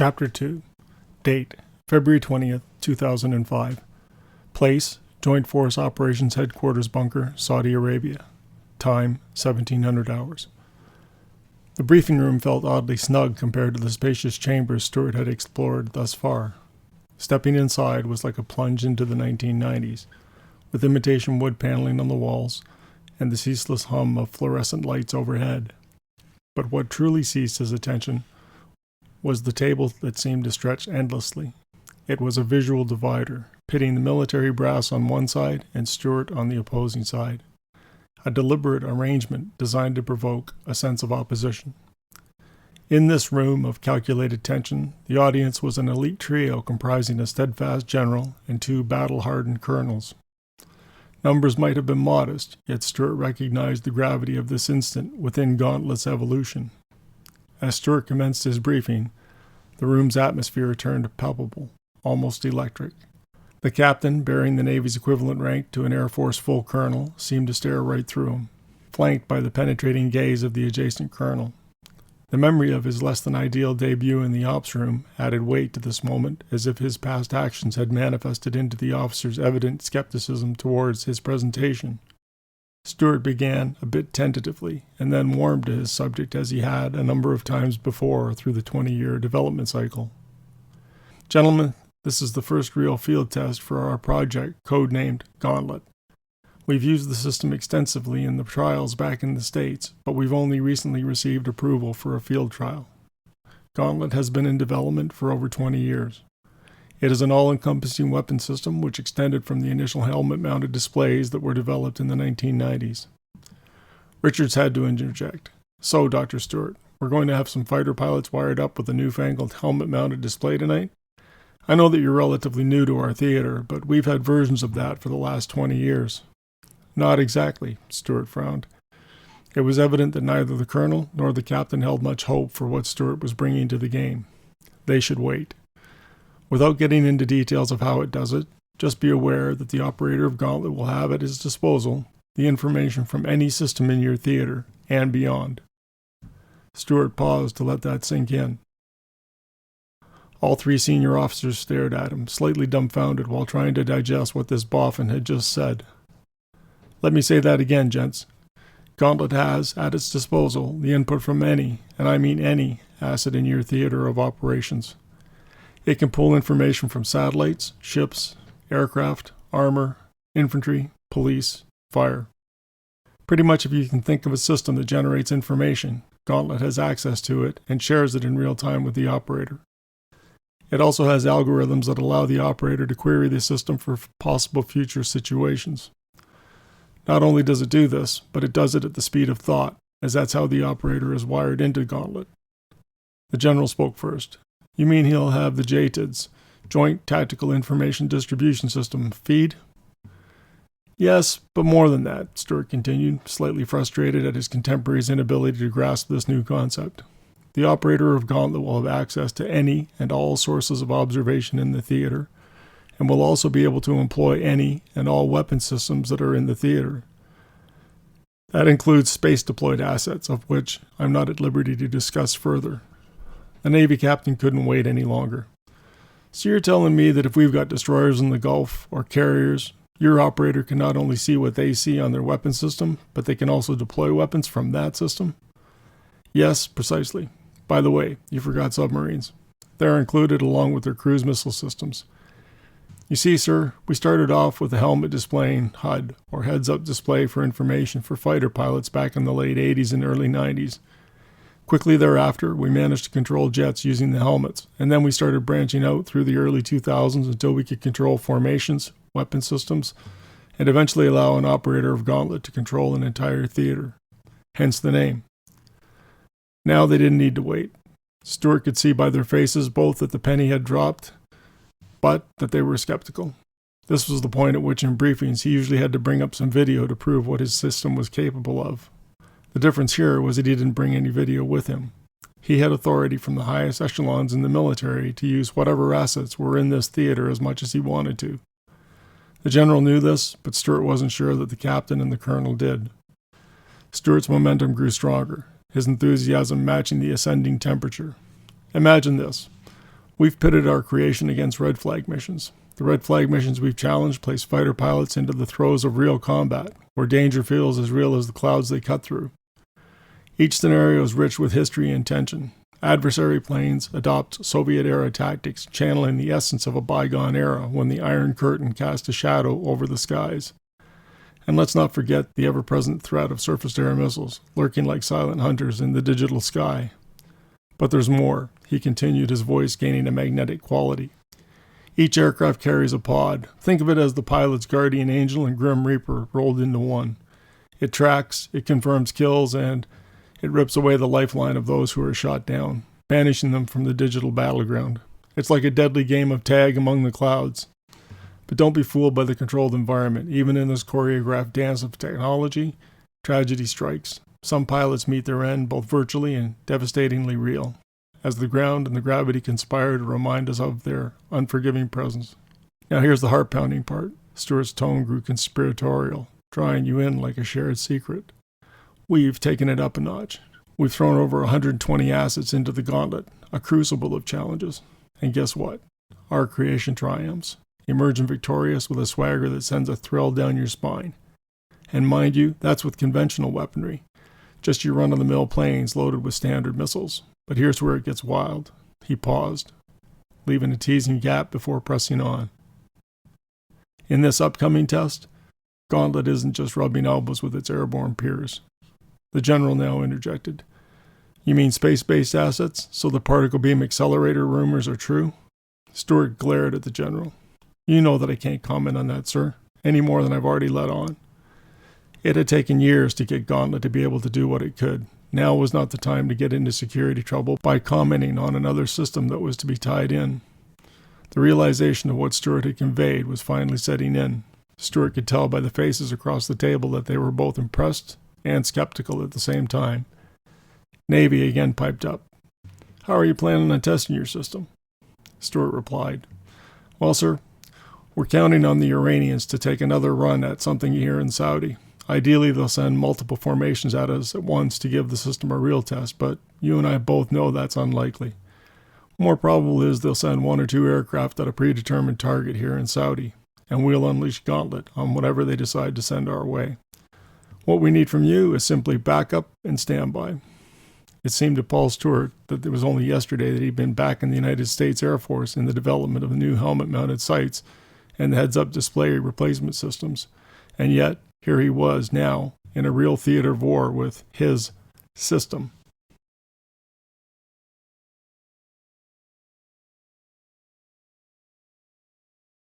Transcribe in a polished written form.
Chapter 2. Date: February 20th, 2005. Place: Joint Force Operations Headquarters Bunker, Saudi Arabia. Time: 1700 hours. The briefing room felt oddly snug compared to the spacious chambers Stewart had explored thus far. Stepping inside was like a plunge into the 1990s, with imitation wood paneling on the walls and the ceaseless hum of fluorescent lights overhead. But what truly seized his attention was the table that seemed to stretch endlessly. It was a visual divider, pitting the military brass on one side and Stewart on the opposing side. A deliberate arrangement designed to provoke a sense of opposition. In this room of calculated tension, the audience was an elite trio comprising a steadfast general and two battle-hardened colonels. Numbers might have been modest, yet Stewart recognized the gravity of this instant within Gauntlet's evolution. As Stewart commenced his briefing, the room's atmosphere turned palpable, almost electric. The captain, bearing the Navy's equivalent rank to an Air Force full colonel, seemed to stare right through him, flanked by the penetrating gaze of the adjacent colonel. The memory of his less-than-ideal debut in the ops room added weight to this moment, as if his past actions had manifested into the officer's evident skepticism towards his presentation. Stewart began a bit tentatively, and then warmed to his subject as he had a number of times before through the 20-year development cycle. Gentlemen, this is the first real field test for our project, codenamed Gauntlet. We've used the system extensively in the trials back in the States, but we've only recently received approval for a field trial. Gauntlet has been in development for over 20 years. It is an all-encompassing weapon system which extended from the initial helmet-mounted displays that were developed in the 1990s. Richards had to interject. So, Dr. Stewart, we're going to have some fighter pilots wired up with a newfangled helmet-mounted display tonight? I know that you're relatively new to our theater, but we've had versions of that for the last 20 years. Not exactly, Stewart frowned. It was evident that neither the colonel nor the captain held much hope for what Stewart was bringing to the game. They should wait. Without getting into details of how it does it, just be aware that the operator of Gauntlet will have at his disposal the information from any system in your theater and beyond. Stewart paused to let that sink in. All three senior officers stared at him, slightly dumbfounded while trying to digest what this boffin had just said. Let me say that again, gents. Gauntlet has, at its disposal, the input from any, and I mean any, asset in your theater of operations. It can pull information from satellites, ships, aircraft, armor, infantry, police, fire. Pretty much if you can think of a system that generates information, Gauntlet has access to it and shares it in real time with the operator. It also has algorithms that allow the operator to query the system for possible future situations. Not only does it do this, but it does it at the speed of thought, as that's how the operator is wired into Gauntlet. The general spoke first. You mean he'll have the JTIDS, Joint Tactical Information Distribution System, feed? Yes, but more than that, Stewart continued, slightly frustrated at his contemporary's inability to grasp this new concept. The operator of Gauntlet will have access to any and all sources of observation in the theater, and will also be able to employ any and all weapon systems that are in the theater. That includes space-deployed assets, of which I'm not at liberty to discuss further. The Navy captain couldn't wait any longer. So you're telling me that if we've got destroyers in the Gulf, or carriers, your operator can not only see what they see on their weapon system, but they can also deploy weapons from that system? Yes, precisely. By the way, you forgot submarines. They're included along with their cruise missile systems. You see, sir, we started off with a helmet displaying HUD, or heads-up display for information for fighter pilots back in the late 80s and early 90s. Quickly thereafter, we managed to control jets using the helmets, and then we started branching out through the early 2000s until we could control formations, weapon systems, and eventually allow an operator of Gauntlet to control an entire theater. Hence the name. Now they didn't need to wait. Stewart could see by their faces both that the penny had dropped, but that they were skeptical. This was the point at which in briefings he usually had to bring up some video to prove what his system was capable of. The difference here was that he didn't bring any video with him. He had authority from the highest echelons in the military to use whatever assets were in this theater as much as he wanted to. The general knew this, but Stewart wasn't sure that the captain and the colonel did. Stewart's momentum grew stronger, his enthusiasm matching the ascending temperature. Imagine this. We've pitted our creation against red flag missions. The red flag missions we've challenged place fighter pilots into the throes of real combat, where danger feels as real as the clouds they cut through. Each scenario is rich with history and tension. Adversary planes adopt Soviet-era tactics, channeling the essence of a bygone era when the Iron Curtain cast a shadow over the skies. And let's not forget the ever-present threat of surface-to-air missiles, lurking like silent hunters in the digital sky. But there's more, he continued, his voice gaining a magnetic quality. Each aircraft carries a pod. Think of it as the pilot's guardian angel and grim reaper rolled into one. It tracks, it confirms kills, and it rips away the lifeline of those who are shot down, banishing them from the digital battleground. It's like a deadly game of tag among the clouds. But don't be fooled by the controlled environment. Even in this choreographed dance of technology, tragedy strikes. Some pilots meet their end, both virtually and devastatingly real, as the ground and the gravity conspire to remind us of their unforgiving presence. Now here's the heart-pounding part. Stewart's tone grew conspiratorial, drawing you in like a shared secret. We've taken it up a notch. We've thrown over 120 assets into the Gauntlet, a crucible of challenges. And guess what? Our creation triumphs, emerging victorious with a swagger that sends a thrill down your spine. And mind you, that's with conventional weaponry. Just your run-of-the-mill planes loaded with standard missiles. But here's where it gets wild. He paused, leaving a teasing gap before pressing on. In this upcoming test, Gauntlet isn't just rubbing elbows with its airborne peers. The general now interjected. You mean space-based assets, so the particle beam accelerator rumors are true? Stewart glared at the general. You know that I can't comment on that, sir, any more than I've already let on. It had taken years to get Gauntlet to be able to do what it could. Now was not the time to get into security trouble by commenting on another system that was to be tied in. The realization of what Stewart had conveyed was finally setting in. Stewart could tell by the faces across the table that they were both impressed and skeptical at the same time. Navy again piped up. How are you planning on testing your system? Stewart replied. Well, sir, we're counting on the Iranians to take another run at something here in Saudi. Ideally, they'll send multiple formations at us at once to give the system a real test, but you and I both know that's unlikely. More probable is they'll send 1 or 2 aircraft at a predetermined target here in Saudi, and we'll unleash Gauntlet on whatever they decide to send our way. What we need from you is simply backup and standby. It seemed to Paul Stewart that it was only yesterday that he'd been back in the United States Air Force in the development of new helmet-mounted sights and the heads-up display replacement systems, and yet here he was now in a real theater of war with his system.